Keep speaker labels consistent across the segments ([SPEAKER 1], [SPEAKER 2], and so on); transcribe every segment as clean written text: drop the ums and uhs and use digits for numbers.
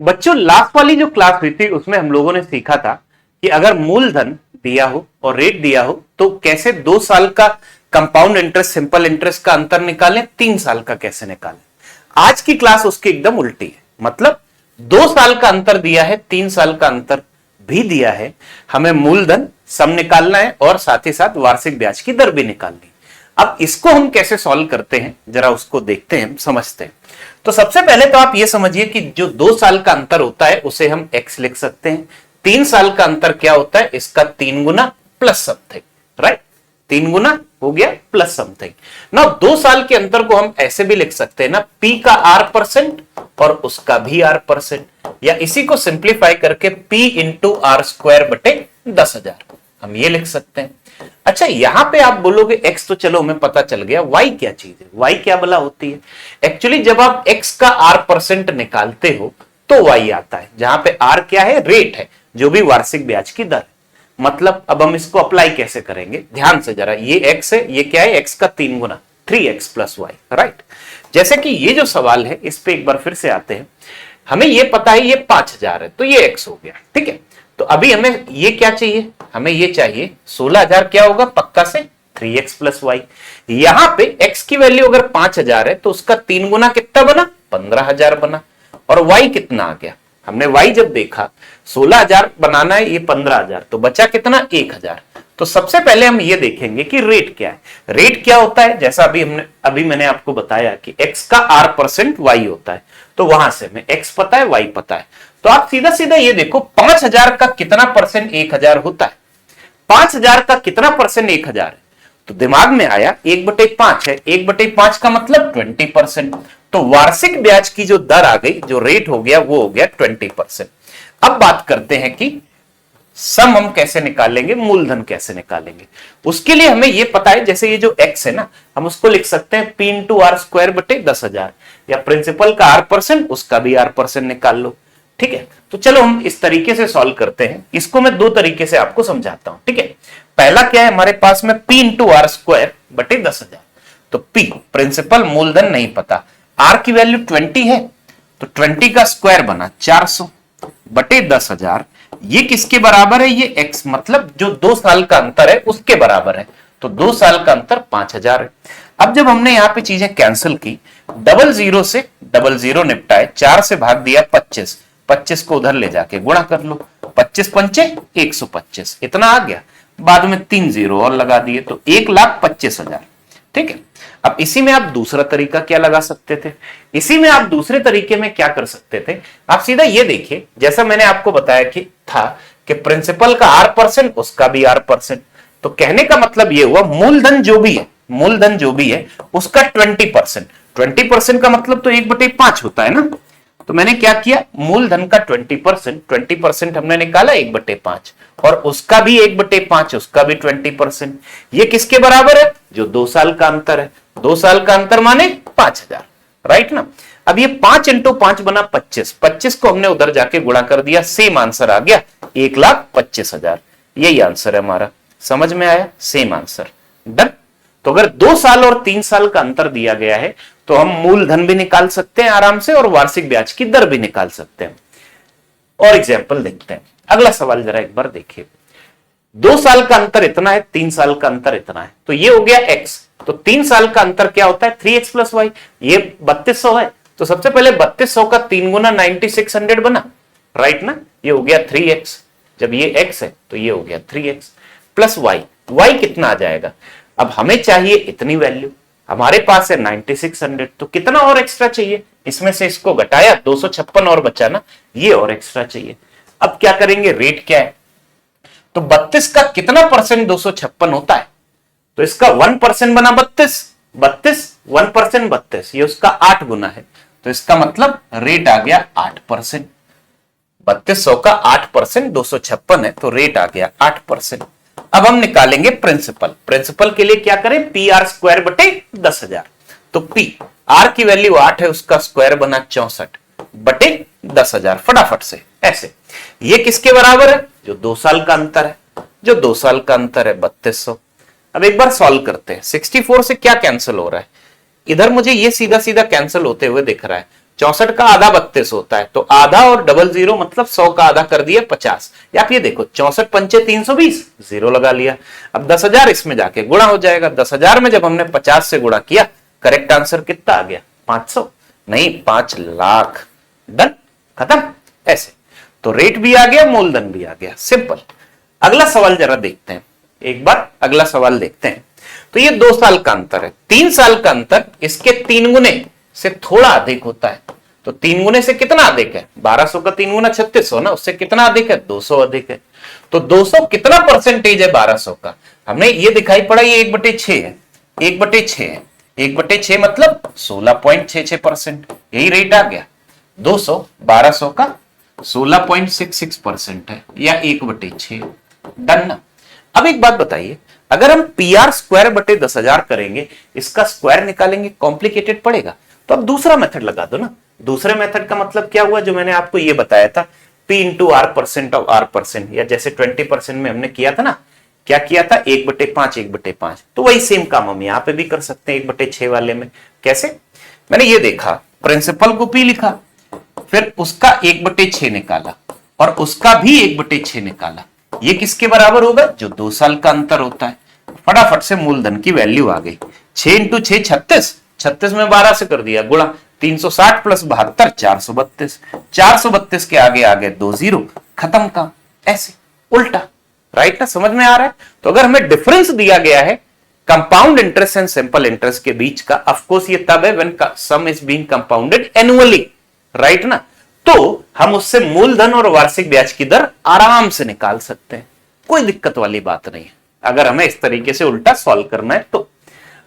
[SPEAKER 1] बच्चों लास्ट वाली जो क्लास हुई थी उसमें हम लोगों ने सीखा था कि अगर मूलधन दिया हो और रेट दिया हो तो कैसे 2 साल का कंपाउंड इंटरेस्ट सिंपल इंटरेस्ट का अंतर निकालें, 3 साल का कैसे निकालें। आज की क्लास उसकी एकदम उल्टी है, मतलब 2 साल का अंतर दिया है, 3 साल का अंतर भी दिया है, हमें मूलधन सम निकालना है और साथ ही साथ वार्षिक ब्याज की दर भी निकालनी है। अब इसको हम कैसे सॉल्व करते हैं जरा उसको देखते हैं, समझते हैं। तो सबसे पहले तो आप ये समझिए कि जो 2 साल का अंतर होता है उसे हम x लिख सकते हैं। 3 साल का अंतर क्या होता है, इसका 3 गुना प्लस समथिंग, राइट। 3 गुना हो गया प्लस समथिंग ना। 2 साल के अंतर को हम ऐसे भी लिख सकते हैं ना, p का r% और उसका भी r%, या इसी को सिंप्लीफाई करके p इंटू आर स्क्वायर बटे 10,000 हम ये लिख सकते हैं। अच्छा यहां पे आप बोलोगे x तो चलो हमें पता चल गया, y क्या चीज है, y क्या भला होती है। एक्चुअली जब आप x का r% निकालते हो तो y आता है, जहां पे r क्या है, रेट है, जो भी वार्षिक ब्याज की दर है। मतलब अब हम इसको अप्लाई कैसे करेंगे, ध्यान से जरा, ये x है, ये क्या है, x का 3 गुना 3x प्लस y, राइट। जैसे कि ये जो सवाल है इस पे एक बार फिर से आते हैं। हमें ये पता है ये 5,000 है तो ये x हो गया, ठीक है। तो अभी हमें ये क्या चाहिए, हमें ये चाहिए 16,000, क्या होगा पक्का से 3x प्लस वाई। यहां पे x की वैल्यू अगर 5,000 है तो उसका 3 गुना कितना बना, 15,000 बना। और y कितना आ गया, हमने y जब देखा 16,000 बनाना है, ये 15,000, तो बचा कितना 1,000। तो सबसे पहले हम ये देखेंगे कि रेट क्या है। रेट क्या होता है, जैसा अभी मैंने आपको बताया कि x का r% y होता है, तो वहां से हमें x पता है, y पता है। तो आप सीधा सीधा ये देखो 5,000 का कितना परसेंट 1,000 होता है, 5,000 का कितना परसेंट 1,000 है। तो दिमाग में आया 1/5 है, 1/5 का मतलब 20%। तो वार्षिक ब्याज की जो दर आ गई, जो रेट हो गया वो हो गया 20%। अब बात करते हैं कि सम हम कैसे निकालेंगे, मूलधन कैसे निकालेंगे। उसके लिए हमें यह पता है, जैसे ये जो x है ना, हम उसको लिख सकते हैं p इंटू आर स्क्वायर बटे 10,000, या प्रिंसिपल का r% उसका भी r% निकाल लो, ठीक है। तो चलो हम इस तरीके से सॉल्व करते हैं, इसको मैं 2 तरीके से आपको समझाता हूं, ठीक है। पहला क्या है, हमारे पास में p इंटू आर स्क्वायर बटे 10,000। तो p प्रिंसिपल मूलधन नहीं पता, r की वैल्यू 20 है तो 20 का स्क्वायर बना 400 बटे 10,000। ये किसके बराबर है, ये x, मतलब जो 2 साल का अंतर है उसके बराबर है। तो 2 साल का अंतर 5,000 है। अब जब हमने यहां पे चीजें कैंसिल की, 00 से 00 निपटाए, 4 से भाग दिया 25, 25 को उधर ले जाके गुणा कर लो, 25 पंचे 125, इतना आ गया। बाद में 3 0 और लगा दिए तो 1,25,000, ठीक है। अब इसी में आप दूसरा तरीका क्या लगा सकते थे, इसी में आप दूसरे तरीके में क्या कर सकते थे, आप सीधा ये देखिए, जैसा मैंने आपको बताया कि था कि प्रिंसिपल का r% उसका भी r%। तो कहने का मतलब ये हुआ मूलधन जो भी है, मूलधन जो भी है उसका 20%, 20% का मतलब तो 1/5 होता है ना। तो मैंने क्या किया, मूलधन का 20% हमने निकाला 1/5, और उसका भी 1/5, उसका भी 20%। ये किसके बराबर है, जो 2 साल का अंतर है। 2 साल का अंतर माने 5,000, राइट ना। अब ये 5 इंटू 5 बना 25, 25 को हमने उधर जाके गुणा कर दिया, सेम आंसर आ गया 1,25,000। यही आंसर है हमारा, समझ में आया, सेम आंसर, डन। तो अगर 2 साल और 3 साल का अंतर दिया गया है तो हम मूलधन भी निकाल सकते हैं आराम से और वार्षिक ब्याज की दर भी निकाल सकते हैं। और एग्जाम्पल देखते हैं, अगला सवाल जरा एक बार देखिए। 2 साल का अंतर इतना है, 3 साल का अंतर इतना है, तो ये हो गया x। तो 3 साल का अंतर क्या होता है, 3x प्लस वाई। ये 3200 है, तो सबसे पहले 3200 का 3 गुना 9600 बना, राइट ना। ये हो गया 3x, जब ये x है तो ये हो गया 3x प्लस वाई। वाई कितना आ जाएगा, अब हमें चाहिए इतनी वैल्यू, हमारे पास है 9600, तो कितना और एक्स्ट्रा चाहिए, इसमें से इसको घटाया 256 और बचा ना, ये और एक्स्ट्रा चाहिए। अब क्या करेंगे, रेट क्या है, तो 32 का कितना परसेंट 256 होता है, तो इसका 1% बना 32, 1% 32, ये उसका 8 गुना है, तो इसका मतलब रेट आ गया 8%। 3200 का 8% 256 है, तो रेट आ गया 8%। अब हम निकालेंगे प्रिंसिपल। प्रिंसिपल के लिए क्या करें, पी आर स्क्वायर बटे 10,000। तो पी आर की वैल्यू 8 है, उसका स्क्वायर बना 64 बटे 10,000, फटाफट से ऐसे। ये किसके बराबर है, जो 2 साल का अंतर है, जो 2 साल का अंतर है 3200। अब एक बार सॉल्व करते हैं, 64 से क्या कैंसिल हो रहा है, इधर मुझे ये सीधा सीधा कैंसिल होते हुए दिख रहा है, 64 का आधा 32 होता है, तो आधा और डबल जीरो मतलब 100 का आधा कर दिया 50। या आप ये देखो 64 पंचे 320, जीरो लगा लिया। अब 10,000 इसमें जाके गुणा हो जाएगा। 10,000 में जब हमने 50 से गुणा किया, करेक्ट आंसर कितना आ गया? 500 नहीं 5 लाख। डन, खत्म। ऐसे तो रेट भी आ गया, मूलधन भी आ गया, सिंपल। अगला सवाल जरा देखते हैं, एक बार अगला सवाल देखते हैं। तो ये 2 साल का अंतर है, 3 साल का अंतर इसके 3 गुने से थोड़ा अधिक होता है। तो 3 गुने से कितना अधिक है? 1200 का 3 गुना 3600 ना, उससे कितना अधिक है? 200 अधिक है। तो 200 कितना परसेंटेज है 1200 का? हमने ये दिखाई पड़ा, ये 1/6 है, 1/6 है, 1/6 मतलब 16.66%, यही रेट आ गया। 200 1200 का 16.66% है, या 1/6। डन ना। अब एक बात बताइए, अगर हम PR स्क्वायर बटे 10,000 करेंगे, इसका स्क्वायर निकालेंगे, कॉम्प्लिकेटेड पड़ेगा। तो अब दूसरा मेथड लगा दो ना। दूसरे मेथड का मतलब क्या हुआ, जो मैंने आपको ये बताया था, P into R% of R%, या जैसे 20% में हमने किया था ना, क्या किया था? 1/5 1/5। तो वही सेम काम हम यहां पे भी कर सकते हैं 1/6 वाले में। कैसे? मैंने ये देखा, प्रिंसिपल को P लिखा, फिर उसका 1/6 निकाला, और उसका भी 1/6 निकाला। ये किसके बराबर होगा? जो 2 साल का अंतर होता है। फटाफट से मूलधन की वैल्यू आ गई। 6 इंटू 6 36, 36 में 12 से कर दिया गुणा, 360 प्लस 72 432, 432 के आगे आगे 2 जीरो, खत्म काम। ऐसे उल्टा, राइट ना? समझ में आ रहा है? तो अगर हमें डिफरेंस दिया गया है compound interest and simple interest के बीच का, ऑफ कोर्स ये तब है when some is being compounded annually, right ना? तो हम उससे मूलधन और वार्षिक ब्याज की दर आराम से निकाल सकते हैं, कोई दिक्कत वाली बात नहीं है, अगर हमें इस तरीके से उल्टा सॉल्व करना है तो।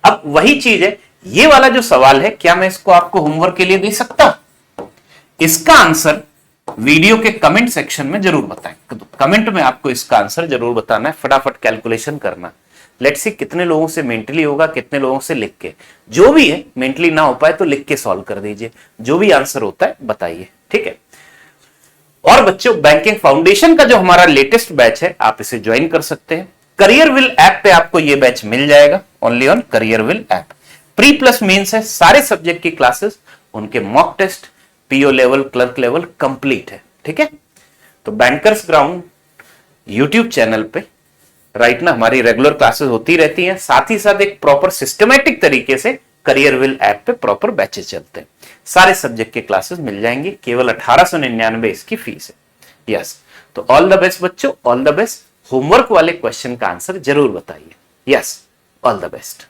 [SPEAKER 1] अब वही चीज है, ये वाला जो सवाल है, क्या मैं इसको आपको होमवर्क के लिए दे सकता? इसका आंसर वीडियो के कमेंट सेक्शन में जरूर बताएं। तो कमेंट में आपको इसका आंसर जरूर बताना है, फटाफट कैलकुलेशन करना। लेट्स सी कितने लोगों से मेंटली होगा, कितने लोगों से लिख के। जो भी है, मेंटली ना हो पाए तो लिख के सॉल्व कर दीजिए, जो भी आंसर होता है बताइए, ठीक है? और बच्चों, बैंकिंग फाउंडेशन का जो हमारा लेटेस्ट बैच है, आप इसे ज्वाइन कर सकते हैं। करियर विल ऐप पे आपको ये बैच मिल जाएगा, only on career will app. Pre plus mains है, सारे सब्जेक्ट की क्लासेस, उनके mock test, PO level, clerk level complete है, ठीक है? तो बैंकर्स ग्राउंड यूट्यूब चैनल पे राइट ना हमारी रेगुलर क्लासेस होती रहती हैं, साथ ही साथ एक प्रॉपर सिस्टमैटिक तरीके से करियर विल ऐप पे प्रॉपर बैचेस चलते हैं। सारे सब्जेक्ट के क्लासेस मिल जाएंगे, केवल 1899 इसकी फीस है। यस, तो ऑल द बेस्ट बच्चों, ऑल द बेस्ट। होमवर्क वाले क्वेश्चन का आंसर जरूर बताइए। Yes, all the best.